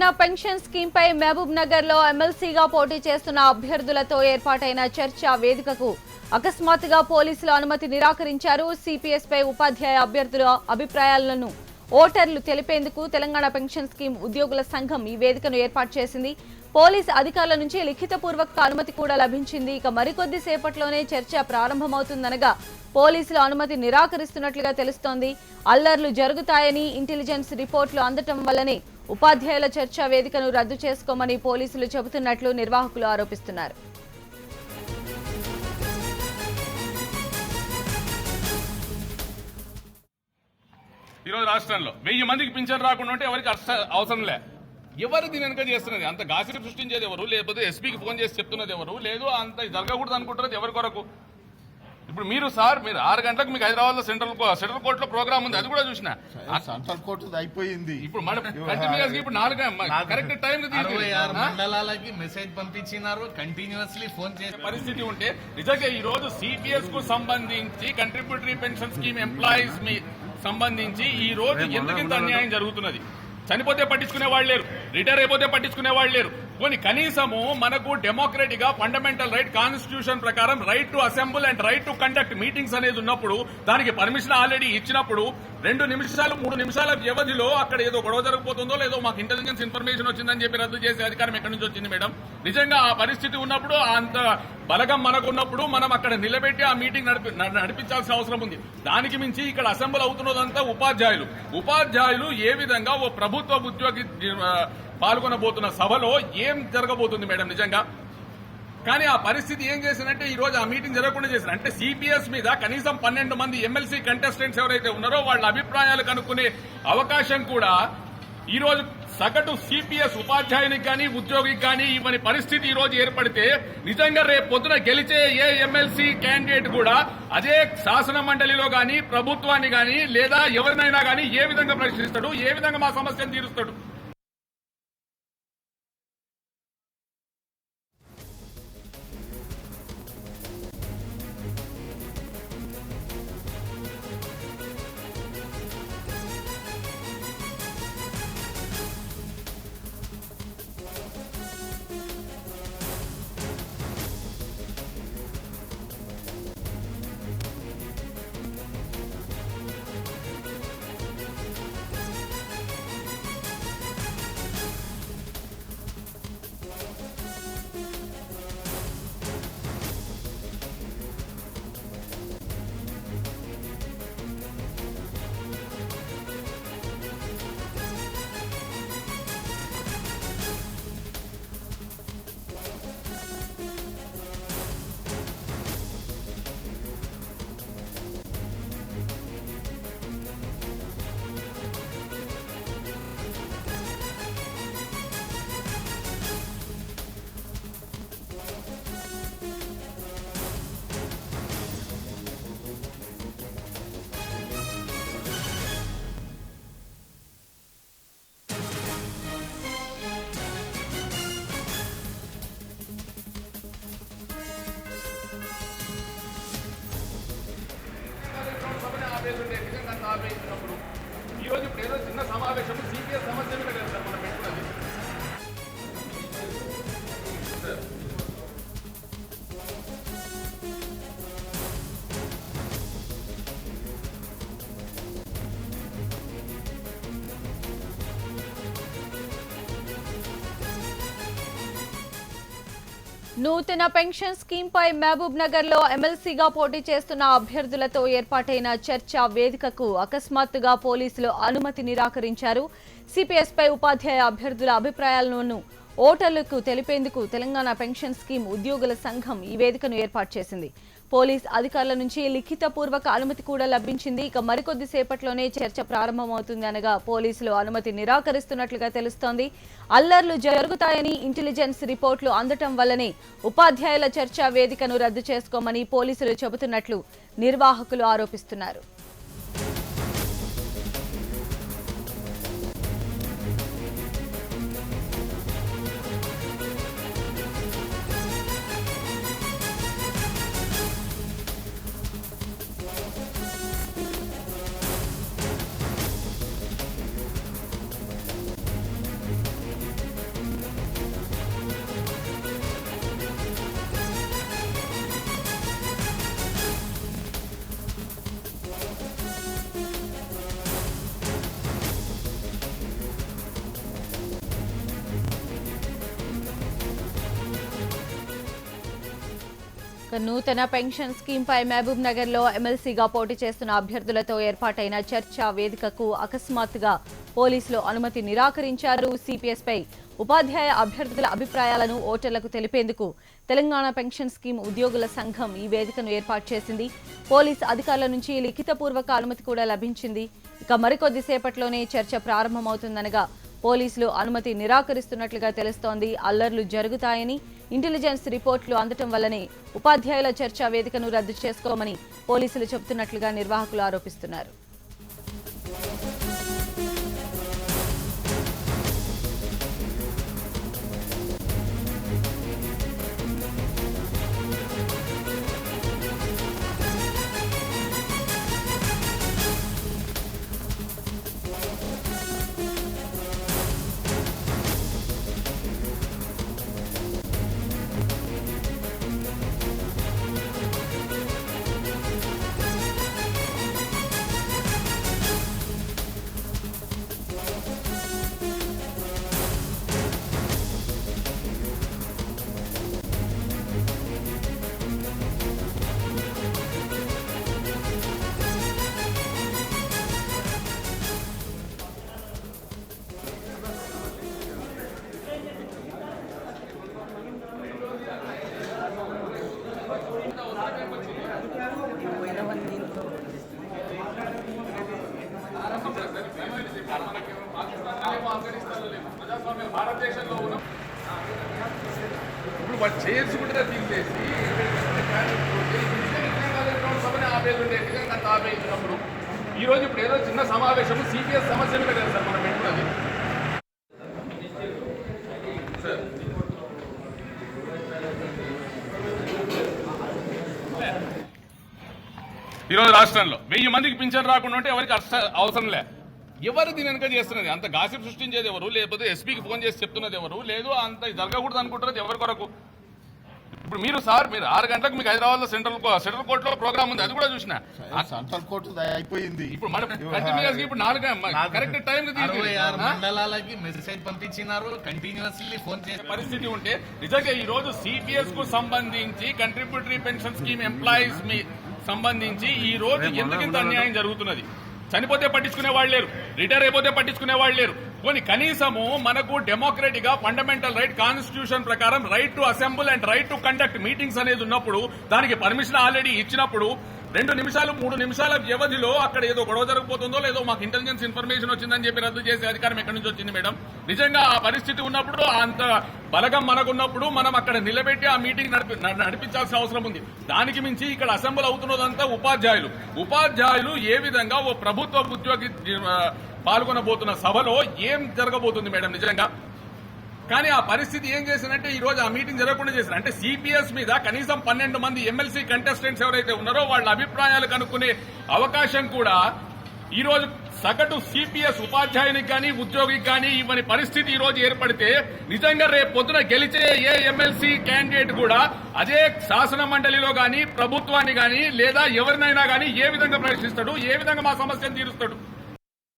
నూతన pension scheme పై మహబూబ్ నగర్ లో ఎమ్మెల్సీగా పోటీ చేస్తున్న అభ్యర్థులతో ఏర్పాటైన చర్చా వేదికకు అకస్మాత్తుగా పోలీసులు అనుమతి నిరాకరించారు. సిపిఎస్ పై ఉపాధ్యాయ అభ్యర్థుల అభిప్రాయాలను ఓటర్లు తెలిపేందుకు తెలంగాణ పెన్షన్ స్కీమ్ ఉద్యోగుల సంఘం ఈ వేదికను ఏర్పాటు చేసింది. పోలీసు అధికారుల నుంచి లిఖితపూర్వక అనుమతి కూడా లభించింది. ఇక మరికొద్ది సేపట్లోనే చర్చ ప్రారంభమవుతుందనగా పోలీసులు అనుమతి నిరాకరిస్తున్నట్లుగా తెలుస్తోంది. అల్లర్లు జరుగుతాయని ఇంటెలిజెన్స్ రిపోర్టులు అందటం వల్లనే ఉపాధ్యాయుల చర్చా వేదికను రద్దు చేసుకోమని పోలీసులు చెబుతున్నట్లు నిర్వాహకులు ఆరోపిస్తున్నారు. ఈరోజు రాష్ట్రంలో 1000 మందికి పింఛన్ రాకుండా ఉంటే ఎవరికి అవసరం లే. ఎవరు దీని వెనక చేస్తున్నది? అంత గాసిరి సృష్టించేది ఎవరు? లేకపోతే ఎస్పీకి ఫోన్ చేసి చెప్తున్నది ఎవరు? లేదు అంత జరగకూడదు అనుకుంటున్నది ఎవరి కొరకు? ఇప్పుడు మీరు 6 గంటలకు మీకు హైదరాబాద్ లో సెంట్రల్ కోర్టులో ప్రోగ్రామ్ ఉంది, అది కూడా చూసిన. సెంట్రల్ కోర్టు అయిపోయింది. ఇప్పుడు మనం కంటిన్యూస్ ఇప్పుడు 4 కరెక్ట్ టైం మండలాలకి మెసేజ్ పంపించినారు, కంటిన్యూస్లీ ఫోన్ చేసే పరిస్థితి ఉంటే నిజంగా ఈ రోజు సిపిఎస్ కు సంబంధించి కంట్రిబ్యూటరీ పెన్షన్ స్కీమ్ ఎంప్లాయీస్ సంబంధించి ఈ రోజు ఎందుకు ఇంత అన్యాయం జరుగుతున్నది? చనిపోతే పట్టించుకునే వాళ్ళు లేరు, రిటైర్ అయిపోతే పట్టించుకునే వాళ్ళు లేరు. కొన్ని కనీసము మనకు డెమోక్రటిక్ గా ఫండమెంటల్ రైట్ కాన్స్టిట్యూషన్ ప్రకారం right to assemble and right to conduct meetings అనేది ఉన్నప్పుడు దానికి పర్మిషన్ ఆల్రెడీ ఇచ్చినప్పుడు 2 నిమిషాలు 3 నిమిషాల వ్యవధిలో అక్కడ ఏదో గొడవ జరగబోతుందో లేదో మాకు ఇంటెలిజెన్స్ ఇన్ఫర్మేషన్ వచ్చిందని చెప్పి రద్దు చేసే అధికారం ఎక్కడి నుంచి వచ్చింది మేడం? నిజంగా ఆ పరిస్థితి ఉన్నప్పుడు అంత బలగం మనకున్నప్పుడు మనం అక్కడ నిలబెట్టి ఆ మీటింగ్ నడిపించాల్సిన అవసరం ఉంది. దానికి మించి ఇక్కడ అసెంబ్ల్ అవుతున్నదంతా ఉపాధ్యాయులు ఏ విధంగా ఓ ప్రభుత్వ ఉద్యోగి పాల్గొనబోతున్న సభలో ఏం జరగబోతుంది మేడం నిజంగా? కానీ ఆ పరిస్థితి ఏం చేసిందంటే ఈ రోజు ఆ మీటింగ్ జరగకుండా చేశారు. అంటే సిపిఎస్ మీద కనీసం 12 మంది ఎమ్మెల్సీ కంటెస్టెంట్స్ ఎవరైతే ఉన్నారో వాళ్ళ అభిప్రాయాలు కనుక్కునే అవకాశం కూడా ఈ రోజు సగటు సిపిఎస్ ఉపాధ్యాయునికి కానీ ఉద్యోగికి కానీ ఇవన్నీ పరిస్థితి ఈ రోజు ఏర్పడితే నిజంగా రేపు పొద్దున గెలిచే ఏ ఎమ్మెల్సీ క్యాండిడేట్ కూడా అదే శాసన మండలిలో గానీ ప్రభుత్వాన్ని గానీ లేదా ఎవరినైనా గానీ ఏ విధంగా ప్రశ్నిస్తాడు? ఏ విధంగా మా సమస్యను తీరుస్తాడు? ఈ రోజు ఇప్పుడు ఏదో చిన్న సమావేశం సిపిఎస్ సమస్య మీద లేదు సార్ మనం పెట్టుకున్నది. నూతన పెన్షన్ స్కీమ్ పై మహబూబ్ నగర్ లో ఎమ్మెల్సీగా పోటీ చేస్తున్న అభ్యర్థులతో ఏర్పాటైన చర్చా వేదికకు అకస్మాత్తుగా పోలీసులు అనుమతి నిరాకరించారు. సిపిఎస్ పై ఉపాధ్యాయ అభ్యర్థుల అభిప్రాయాలను ఓటర్లకు తెలిపేందుకు తెలంగాణ పెన్షన్ స్కీమ్ ఉద్యోగుల సంఘం ఈ వేదికను ఏర్పాటు చేసింది. పోలీస్ అధికారుల నుంచి లిఖితపూర్వక అనుమతి కూడా లభించింది. ఇక మరికొద్ది సేపట్లోనే చర్చ ప్రారంభమవుతుంది అనగా పోలీసులు అనుమతి నిరాకరిస్తున్నట్లుగా తెలుస్తోంది. అల్లర్లు జరుగుతాయని ఇంటెలిజెన్స్ రిపోర్టులు అందటం వల్లనే ఉపాధ్యాయుల చర్చా వేదికను రద్దు చేసుకోమని పోలీసులు చెబుతున్నట్లు నిర్వాహకులు ఆరోపిస్తున్నారు. నూతన పెన్షన్ స్కీమ్ పై మహబూబ్ నగర్ లో ఎమ్మెల్సీగా పోటీ చేస్తున్న అభ్యర్థులతో ఏర్పాటైన చర్చా వేదికకు అకస్మాత్తుగా పోలీసులు అనుమతి నిరాకరించారు. సిపిఎస్ పై ఉపాధ్యాయ అభ్యర్థుల అభిప్రాయాలను ఓటర్లకు తెలిపేందుకు తెలంగాణ పెన్షన్ స్కీమ్ ఉద్యోగుల సంఘం ఈ వేదికను ఏర్పాటు చేసింది. పోలీసు అధికారుల నుంచి లిఖితపూర్వక అనుమతి కూడా లభించింది. ఇక మరికొద్ది సేపట్లోనే చర్చ ప్రారంభమవుతుందనగా పోలీసులు అనుమతి నిరాకరిస్తున్నట్లుగా తెలుస్తోంది. అల్లర్లు జరుగుతాయని ఇంటెలిజెన్స్ రిపోర్టులు అందటం వల్లనే ఉపాధ్యాయుల చర్చా వేదికను రద్దు చేసుకోమని పోలీసులు చెబుతున్నట్లుగా నిర్వాహకులు ఆరోపిస్తున్నారు. భారతదేశంలో ఉన్న ఇప్పుడు వాడు చేసుకుంటే తీసేసి సభని ఆపేది నిజంగా ఆపేసినప్పుడు ఈ రోజు ఇప్పుడు ఏదో చిన్న సమావేశం సిపిఎస్ సమస్య మీద కదా సార్ మనం పెట్టుకున్నది. ఈరోజు రాష్ట్రంలో 1000 మందికి పింఛన్ రాకుండా ఉంటే ఎవరికి అవసరం లే. ఎవరు దీని వెనక చేస్తున్నది? అంత గాసిప్ సృష్టించేది ఎవరు? లేకపోతే ఎస్పీకి ఫోన్ చేసి చెప్తున్నది ఎవరు? లేదు అంత జరగకూడదు అనుకుంటున్నది ఎవరి కొరకు? ఇప్పుడు మీరు 6 గంటలకు మీకు హైదరాబాద్ లో సెంట్రల్ కోర్టులో ప్రోగ్రామ్ ఉంది, అది కూడా చూసిన. సెంట్రల్ కోర్టు అయిపోయింది. ఇప్పుడు మన కంటిన్యూస్ ఇప్పుడు 4 కరెక్ట్ టైం 66 మండలాలకి మెసేజ్ పంపించినారు, కంటిన్యూస్లీ ఫోన్ చేసే పరిస్థితి ఉంటే నిజంగా ఈ రోజు సిపిఎస్ కు సంబంధించి కంట్రిబ్యూటరీ పెన్షన్ స్కీమ్ ఎంప్లాయీస్ సంబంధించి ఈ రోజు ఎందుకు ఇంత అన్యాయం జరుగుతున్నది? చనిపోతే పట్టించుకునే వాళ్ళు లేరు, రిటైర్ అయిపోతే పట్టించుకునే వాళ్ళు లేరు. కొన్ని కనీసము మనకు డెమోక్రటిక్ గా ఫండమెంటల్ రైట్ కాన్స్టిట్యూషన్ ప్రకారం right to assemble and right to conduct meetings అనేది ఉన్నప్పుడు దానికి పర్మిషన్ ఆల్రెడీ ఇచ్చినప్పుడు 2 నిమిషాలు 3 నిమిషాల వ్యవధిలో అక్కడ ఏదో గొడవ జరుగుతుందో లేదో మాకు ఇంటెలిజెన్స్ ఇన్ఫర్మేషన్ వచ్చిందని చెప్పి రద్దు చేసే అధికారం ఎక్కడి నుంచి వచ్చింది మేడం? నిజంగా ఆ పరిస్థితి ఉన్నప్పుడు అంత బలగం మనకున్నప్పుడు మనం అక్కడ నిలబెట్టి ఆ మీటింగ్ నడిపించాల్సిన అవసరం ఉంది. దానికి మించి ఇక్కడ అసెంబ్ల్ అవుతున్నదంతా ఉపాధ్యాయులు ఏ విధంగా ఓ ప్రభుత్వ ఉద్యోగి పాల్గొనబోతున్న సభలో ఏం జరగబోతుంది మేడం నిజంగా? కానీ ఆ పరిస్థితి ఏం చేసిందంటే ఈ రోజు ఆ మీటింగ్ జరగకుండా చేశారు. అంటే సిపిఎస్ మీద కనీసం 12 మంది ఎమ్మెల్సీ కంటెస్టెంట్స్ ఎవరైతే ఉన్నారో వాళ్ళ అభిప్రాయాలు కనుక్కునే అవకాశం కూడా ఈ రోజు సగటు సిపిఎస్ ఉపాధ్యాయునికి కానీ ఉద్యోగికి కానీ ఇవ్వని పరిస్థితి ఈ రోజు ఏర్పడితే నిజంగా రేపు పొద్దున గెలిచే ఏ ఎమ్మెల్సీ క్యాండిడేట్ కూడా అదే శాసన మండలిలో కానీ ప్రభుత్వాన్ని కానీ లేదా ఎవరినైనా కానీ ఏ విధంగా ప్రశ్నిస్తాడు? ఏ విధంగా మా సమస్యను తీరుస్తాడు?